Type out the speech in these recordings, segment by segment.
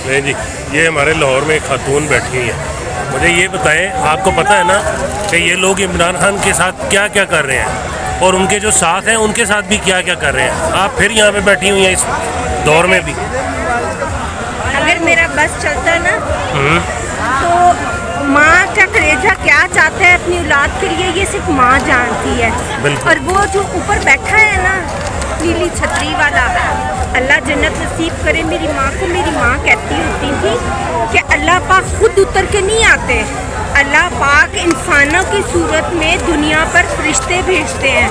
نہیں جی، یہ ہمارے لاہور میں ایک خاتون بیٹھی ہوئی ہیں. مجھے یہ بتائیں، آپ کو پتہ ہے نا کہ یہ لوگ عمران خان کے ساتھ کیا کیا کر رہے ہیں اور ان کے جو ساتھ ہیں ان کے ساتھ بھی کیا کیا کر رہے ہیں. آپ پھر یہاں پہ بیٹھی ہوئی ہیں اس دور میں بھی. اگر میرا بس چلتا نا تو ماں کا کلیجہ کیا چاہتا ہے اپنی اولاد کے لیے یہ صرف ماں جانتی ہے. اور وہ جو اوپر بیٹھا ہے نا نیلی چھتری والا، اللہ جنت نصیب کرے. میری ماں کو میری ماں کہتی ہوتی تھی کہ اللہ پاک خود اتر کے نہیں آتے، اللہ پاک انسانوں کی صورت میں دنیا پر فرشتے بھیجتے ہیں.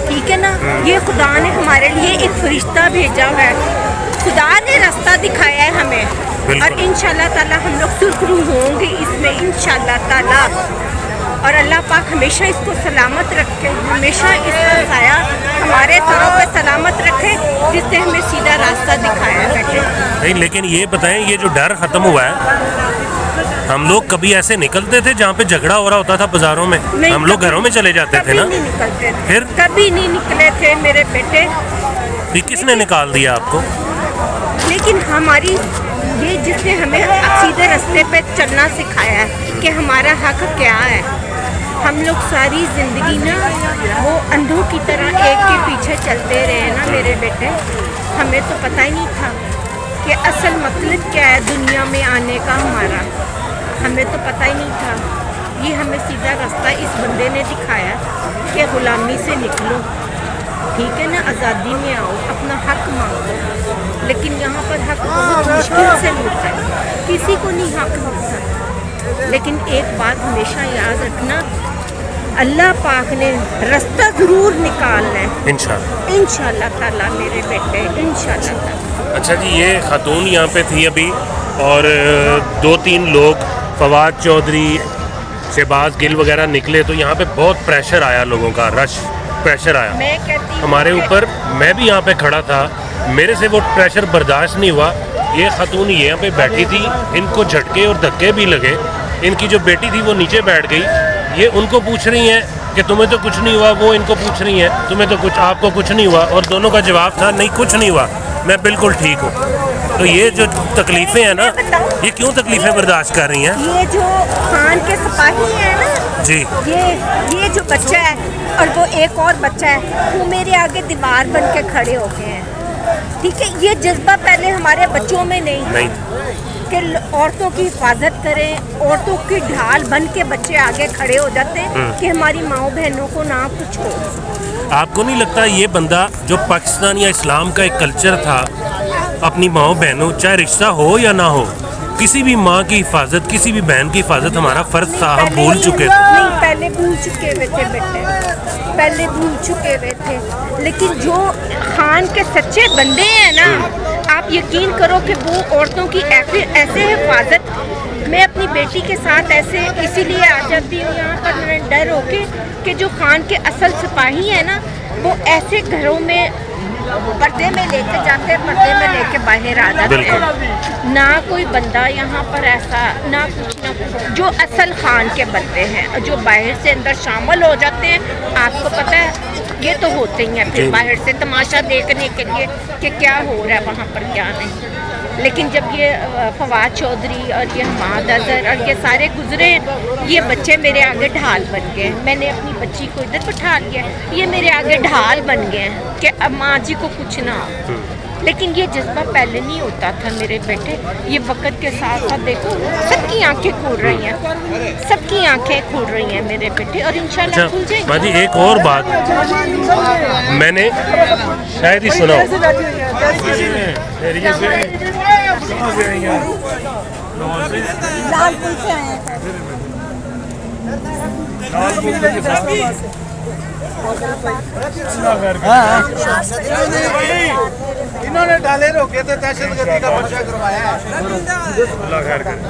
ٹھیک ہے نا، یہ خدا نے ہمارے لیے ایک فرشتہ بھیجا ہوا ہے. خدا نے راستہ دکھایا ہے ہمیں، اور انشاءاللہ تعالی ہم لوگ سرخرو ہوں گے اس میں انشاءاللہ تعالی. اور اللہ پاک ہمیشہ اس کو سلامت رکھے، ہمیشہ اس کا سایہ ہمارے سروں پہ سلامت رکھے جس نے ہمیں سیدھا راستہ دکھایا ہے. بیٹے نہیں، لیکن یہ بتائیں، یہ جو ڈر ختم ہوا ہے، ہم لوگ کبھی ایسے نکلتے تھے جہاں پہ جھگڑا ہو رہا ہوتا تھا بازاروں میں، ہم لوگ گھروں میں چلے جاتے تھے نا. کبھی نہیں نکلتے تھے، پھر کبھی نہیں نکلے تھے میرے بیٹے. کس نے نکال دیا آپ کو؟ لیکن ہماری یہ جس نے ہمیں سیدھے راستے پہ چلنا سکھایا ہے کہ ہمارا حق کیا ہے. ہم لوگ ساری زندگی نا وہ اندھوں کی طرح ایک کے پیچھے چلتے رہے نا میرے بیٹے. ہمیں تو پتہ ہی نہیں تھا کہ اصل مطلب کیا ہے دنیا میں آنے کا ہمارا. ہمیں تو پتہ ہی نہیں تھا. یہ ہمیں سیدھا راستہ اس بندے نے دکھایا کہ غلامی سے نکلو، ٹھیک ہے نا، آزادی میں آؤ، اپنا حق مانگو. لیکن یہاں پر حق بہت مشکل سے ملتا ہے، کسی کو نہیں حق ملتا. لیکن ایک بات ہمیشہ یاد رکھنا، اللہ پاک نے راستہ ضرور نکالنا ہے انشاءاللہ تعالیٰ میرے بیٹے، انشاءاللہ تعالیٰ. اچھا جی، یہ خاتون یہاں پہ تھی ابھی، اور 2-3 لوگ فواد چودھری، شہباز گل وغیرہ نکلے، تو یہاں پہ بہت پریشر آیا، لوگوں کا رش پریشر آیا میں کہتی ہمارے اوپر. میں بھی یہاں پہ کھڑا تھا، میرے سے وہ پریشر برداشت نہیں ہوا. یہ خاتون یہاں پہ بیٹھی تھی، ان کو جھٹکے اور دھکے بھی لگے. ان کی جو بیٹی تھی وہ نیچے بیٹھ گئی. یہ ان کو پوچھ رہی ہیں کہ تمہیں تو کچھ نہیں ہوا، وہ ان کو پوچھ رہی ہیں تمہیں تو کچھ، آپ کو کچھ نہیں ہوا. اور دونوں کا جواب تھا نہیں کچھ نہیں ہوا، میں بالکل ٹھیک ہوں. تو یہ جو تکلیفیں ہیں نا، یہ کیوں تکلیفیں برداشت کر رہی ہیں؟ یہ جو خان کے سپاہی ہیں نا جی، یہ جو بچہ ہے اور وہ ایک اور بچہ ہے، وہ میرے آگے دیوار بن کے کھڑے ہو گئے ہیں. ٹھیک ہے، یہ جذبہ پہلے ہمارے بچوں میں نہیں کہ عورتوں کی حفاظت کریں، عورتوں کی ڈھال بن کے بچے آگے کھڑے ہو جاتے ہیں کہ ہماری ماؤں بہنوں کو نہ کچھ ہو. آپ کو نہیں لگتا یہ بندہ جو پاکستان یا اسلام کا ایک کلچر تھا، اپنی ماؤں بہنوں، چاہے رشتہ ہو یا نہ ہو، کسی بھی ماں کی حفاظت، کسی بھی بہن کی حفاظت ہمارا فرض تھا، ہم بھول چکے تھے. نہیں، پہلے بھول چکے ہوئے تھے بیٹے، پہلے بھول چکے ہوئے تھے. لیکن جو خان کے سچے بندے ہیں نا، آپ یقین کرو کہ وہ عورتوں کی ایسے حفاظت، میں اپنی بیٹی کے ساتھ ایسے اسی لیے آ جاتی ہوں یہاں پر ڈر ہو کے کہ جو خان کے اصل سپاہی ہیں نا، وہ ایسے گھروں میں پردے میں لے کے جاتے ہیں، پردے میں لے کے باہر آ جاتے ہیں. نہ کوئی بندہ یہاں پر ایسا، نہ کچھ جو اصل خان کے بندے ہیں، جو باہر سے اندر شامل ہو جاتے ہیں. آپ کو پتہ ہے یہ تو ہوتے ہی ہیں پھر باہر سے تماشا دیکھنے کے لیے کہ کیا ہو رہا ہے وہاں پر کیا نہیں. لیکن جب یہ فواد چودھری اور یہ حماد اظہر اور یہ سارے گزرے، یہ بچے میرے آگے ڈھال بن گئے. میں نے اپنی بچی کو ادھر بٹھا لیا، یہ میرے آگے ڈھال بن گئے کہ اب ماں جی کو کچھ نہ ہو. لیکن یہ جذبہ پہلے نہیں ہوتا تھا میرے بیٹے. یہ وقت کے ساتھ ساتھ دیکھو سب کی آنکھیں کھول رہی ہیں، سب کی آنکھیں کھول رہی ہیں میرے بیٹے، اور انشاءاللہ کھل جائیں گی. باجی ایک اور بات میں نے شاید ہی سنا ہو، لال پل سے آئے ہیں. انہوں نے ڈالے روکے تھے، دہشت گردی کا پرچہ کروایا ہے. اللہ خیر کرے.